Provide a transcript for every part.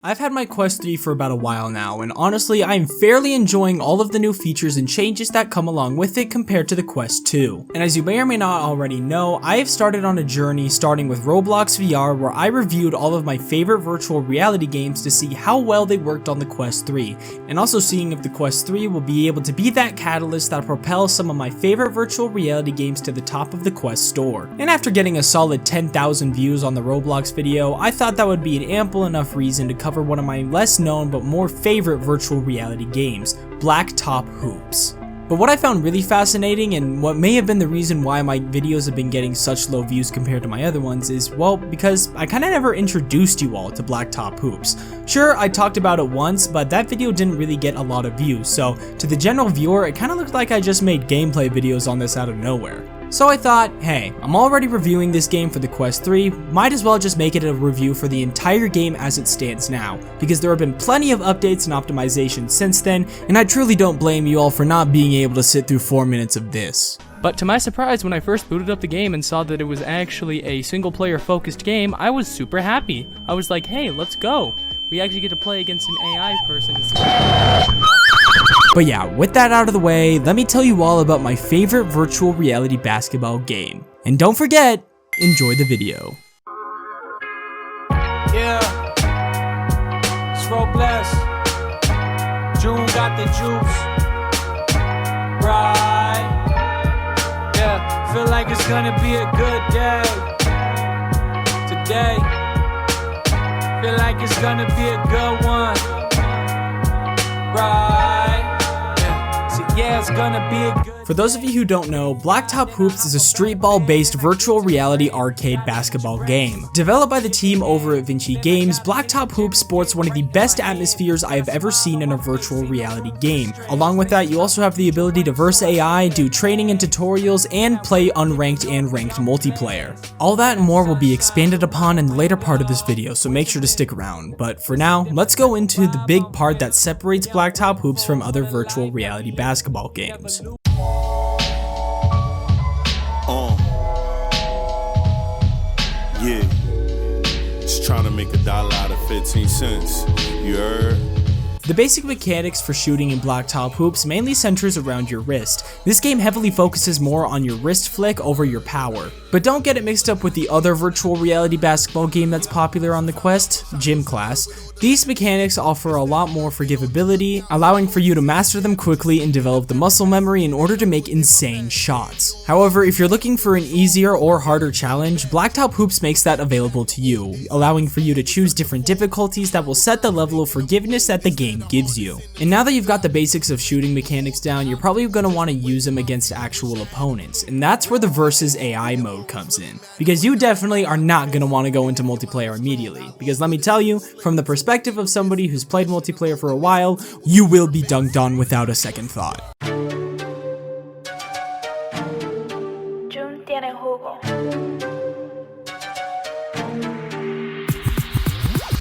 I've had my Quest 3 for about a while now, and honestly, I'm fairly enjoying all of the new features and changes that come along with it compared to the Quest 2. And as you may or may not already know, I have started on a journey starting with Roblox VR where I reviewed all of my favorite virtual reality games to see how well they worked on the Quest 3, and also seeing if the Quest 3 will be able to be that catalyst that propels some of my favorite virtual reality games to the top of the Quest store. And after getting a solid 10,000 views on the Roblox video, I thought that would be an ample enough reason to cover one of my less known but more favorite virtual reality games, Blacktop Hoops. But what I found really fascinating, and what may have been the reason why my videos have been getting such low views compared to my other ones, is, well, because I kinda never introduced you all to Blacktop Hoops. Sure, I talked about it once, but that video didn't really get a lot of views, so to the general viewer, it kinda looked like I just made gameplay videos on this out of nowhere. So I thought, hey, I'm already reviewing this game for the Quest 3, might as well just make it a review for the entire game as it stands now, because there have been plenty of updates and optimizations since then, and I truly don't blame you all for not being able to sit through 4 minutes of this. But to my surprise, when I first booted up the game and saw that it was actually a single player focused game, I was super happy. I was like, hey, let's go. We actually get to play against an AI person. But yeah, with that out of the way, let me tell you all about my favorite virtual reality basketball game. And don't forget, enjoy the video. Yeah, it's Robles. June got the juice. Right. Yeah, feel like it's gonna be a good day today. Feel like it's gonna be a good one. Right. Yeah, it's gonna be a good. For those of you who don't know, Blacktop Hoops is a streetball-based virtual reality arcade basketball game. Developed by the team over at Vinci Games, Blacktop Hoops sports one of the best atmospheres I have ever seen in a virtual reality game. Along with that, you also have the ability to verse AI, do training and tutorials, and play unranked and ranked multiplayer. All that and more will be expanded upon in the later part of this video, so make sure to stick around. But for now, let's go into the big part that separates Blacktop Hoops from other virtual reality basketball games. Yeah, just trying to make $1 out of 15 cents, you heard? The basic mechanics for shooting in Blacktop Hoops mainly centers around your wrist. This game heavily focuses more on your wrist flick over your power. But don't get it mixed up with the other virtual reality basketball game that's popular on the Quest, Gym Class. These mechanics offer a lot more forgivability, allowing for you to master them quickly and develop the muscle memory in order to make insane shots. However, if you're looking for an easier or harder challenge, Blacktop Hoops makes that available to you, allowing for you to choose different difficulties that will set the level of forgiveness that the game gives you. And now that you've got the basics of shooting mechanics down, you're probably going to want to use them against actual opponents, and that's where the versus AI mode comes in. Because you definitely are not going to want to go into multiplayer immediately, because let me tell you, from the perspective of somebody who's played multiplayer for a while, you will be dunked on without a second thought. June tiene jugo.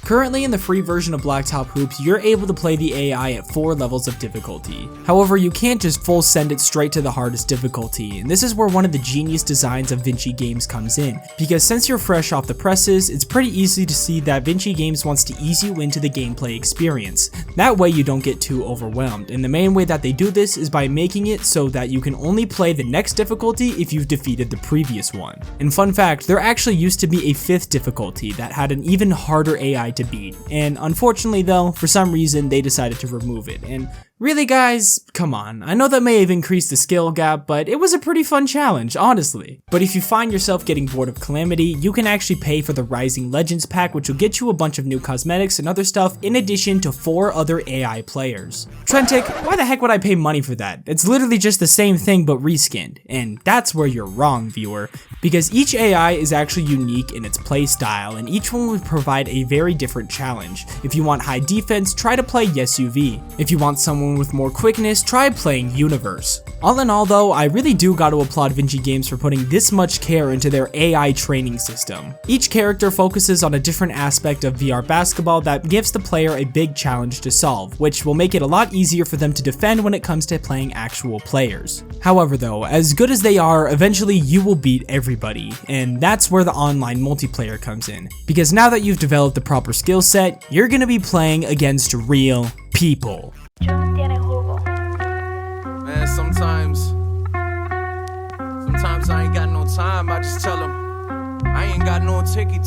Currently in the free version of Blacktop Hoops, you're able to play the AI at 4 levels of difficulty. However, you can't just full send it straight to the hardest difficulty, and this is where one of the genius designs of Vinci Games comes in. Because since you're fresh off the presses, it's pretty easy to see that Vinci Games wants to ease you into the gameplay experience. That way you don't get too overwhelmed, and the main way that they do this is by making it so that you can only play the next difficulty if you've defeated the previous one. And fun fact, there actually used to be a 5th difficulty that had an even harder AI to beat, and unfortunately though, for some reason they decided to remove it. And really guys, come on, I know that may have increased the skill gap, but it was a pretty fun challenge, honestly. But if you find yourself getting bored of Calamity, you can actually pay for the Rising Legends pack, which will get you a bunch of new cosmetics and other stuff in addition to 4 other AI players. Trentic, why the heck would I pay money for that? It's literally just the same thing but reskinned, and that's where you're wrong, viewer. Because each AI is actually unique in its play style, and each one would provide a very different challenge. If you want high defense, try to play Yes UV. If you want someone someone with more quickness, try playing Universe. All in all though, I really do got to applaud Vinci Games for putting this much care into their AI training system. Each character focuses on a different aspect of VR basketball that gives the player a big challenge to solve, which will make it a lot easier for them to defend when it comes to playing actual players. However though, as good as they are, eventually you will beat everybody, and that's where the online multiplayer comes in. Because now that you've developed the proper skill set, you're gonna be playing against real people. June tiene jugo. Man, sometimes I ain't got no time. I just tell them I ain't got no ticky.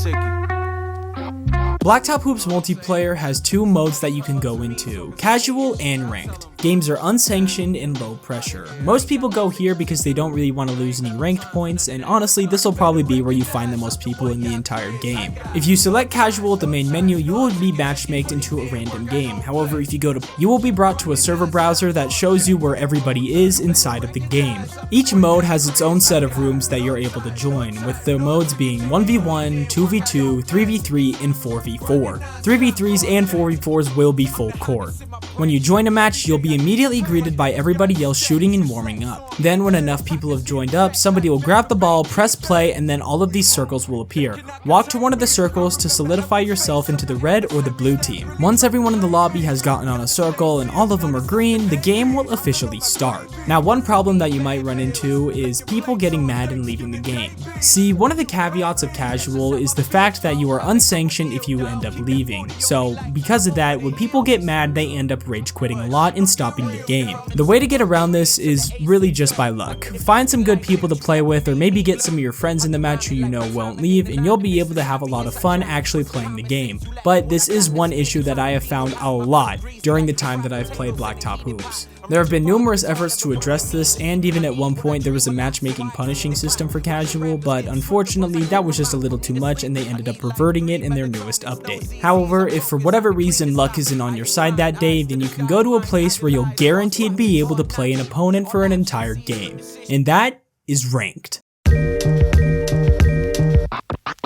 Blacktop Hoops multiplayer has two modes that you can go into, casual and ranked. Games are unsanctioned and low pressure. Most people go here because they don't really want to lose any ranked points, and honestly this will probably be where you find the most people in the entire game. If you select casual at the main menu, you will be matchmaked into a random game. However, if you go to, you will be brought to a server browser that shows you where everybody is inside of the game. Each mode has its own set of rooms that you're able to join, with the modes being 1v1, 2v2, 3v3, and 4v4. 3v3s and 4v4s will be full court. When you join a match, you'll be immediately greeted by everybody else shooting and warming up. Then when enough people have joined up, somebody will grab the ball, press play, and then all of these circles will appear. Walk to one of the circles to solidify yourself into the red or the blue team. Once everyone in the lobby has gotten on a circle and all of them are green, the game will officially start. Now one problem that you might run into is people getting mad and leaving the game. See, one of the caveats of casual is the fact that you are unsanctioned if you end up leaving. So because of that, when people get mad, they end up rage quitting a lot and stopping the game. The way to get around this is really just by luck. Find some good people to play with, or maybe get some of your friends in the match who you know won't leave, and you'll be able to have a lot of fun actually playing the game. But this is one issue that I have found a lot during the time that I've played Blacktop Hoops. There have been numerous efforts to address this, and even at one point there was a matchmaking punishing system for casual, but unfortunately that was just a little too much and they ended up reverting it in their newest update. However, if for whatever reason luck isn't on your side that day, then you can go to a place where you'll guaranteed be able to play an opponent for an entire game, and that is ranked.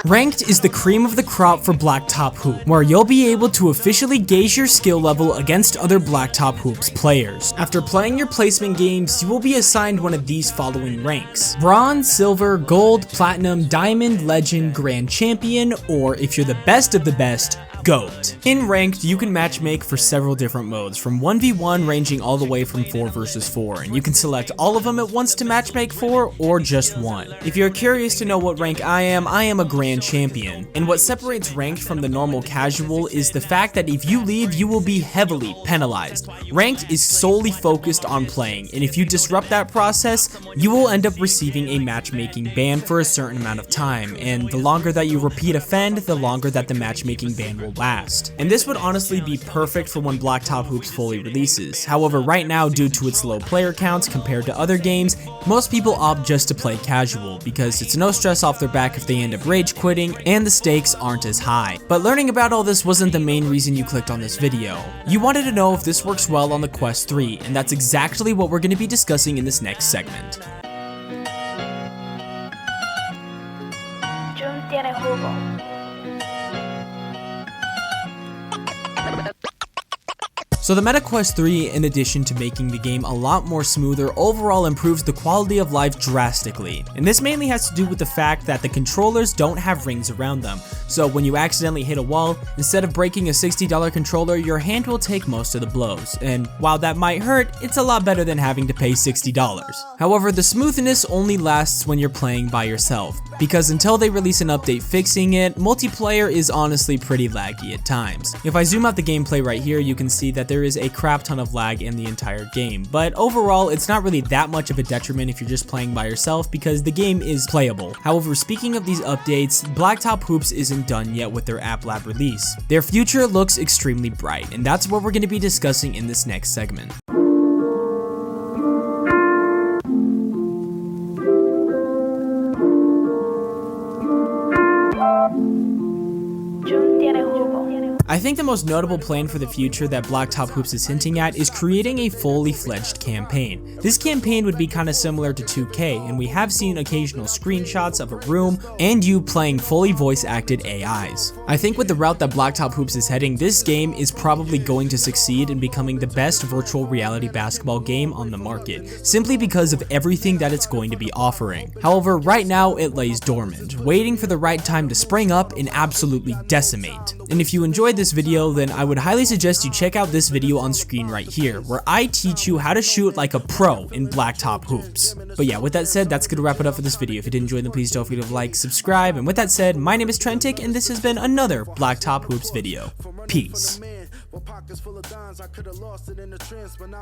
Ranked is the cream of the crop for Blacktop Hoop, where you'll be able to officially gauge your skill level against other Blacktop Hoops players. After playing your placement games, you will be assigned one of these following ranks: Bronze, Silver, Gold, Platinum, Diamond, Legend, Grand Champion, or if you're the best of the best, GOAT. In Ranked, you can matchmake for several different modes, from 1v1 ranging all the way from 4 versus 4, and you can select all of them at once to matchmake for, or just one. If you're curious to know what rank I am a Grand Champion. And what separates Ranked from the normal casual is the fact that if you leave, you will be heavily penalized. Ranked is solely focused on playing, and if you disrupt that process, you will end up receiving a matchmaking ban for a certain amount of time, and the longer that you repeat offend, the longer that the matchmaking ban will last. And this would honestly be perfect for when Blacktop Hoops fully releases. However, right now, due to its low player counts compared to other games, most people opt just to play casual, because it's no stress off their back if they end up rage quitting, and the stakes aren't as high. But learning about all this wasn't the main reason you clicked on this video. You wanted to know if this works well on the Quest 3, and that's exactly what we're going to be discussing in this next segment. June tiene jugo. So the Meta Quest 3, in addition to making the game a lot more smoother, overall improves the quality of life drastically. And this mainly has to do with the fact that the controllers don't have rings around them. So when you accidentally hit a wall, instead of breaking a $60 controller, your hand will take most of the blows. And while that might hurt, it's a lot better than having to pay $60. However, the smoothness only lasts when you're playing by yourself, because until they release an update fixing it, multiplayer is honestly pretty laggy at times. If I zoom out the gameplay right here, you can see that there is a crap ton of lag in the entire game, but overall it's not really that much of a detriment if you're just playing by yourself, because the game is playable. However, speaking of these updates, Blacktop Hoops isn't done yet with their App Lab release. Their future looks extremely bright, and that's what we're going to be discussing in this next segment. June tiene jugo. I I think the most notable plan for the future that Blacktop Hoops is hinting at is creating a fully fledged campaign. This campaign would be kind of similar to 2K, and we have seen occasional screenshots of a room and you playing fully voice acted AIs. I think with the route that Blacktop Hoops is heading, this game is probably going to succeed in becoming the best virtual reality basketball game on the market, simply because of everything that it's going to be offering. However, right now it lays dormant, waiting for the right time to spring up and absolutely decimate. And if you enjoyed this video, then I would highly suggest you check out this video on screen right here, where I teach you how to shoot like a pro in Blacktop Hoops. But yeah, with that said, that's gonna wrap it up for this video. If you did enjoy, then please don't forget to like, subscribe, and with that said, my name is Trentic, and this has been another Blacktop Hoops video. Peace.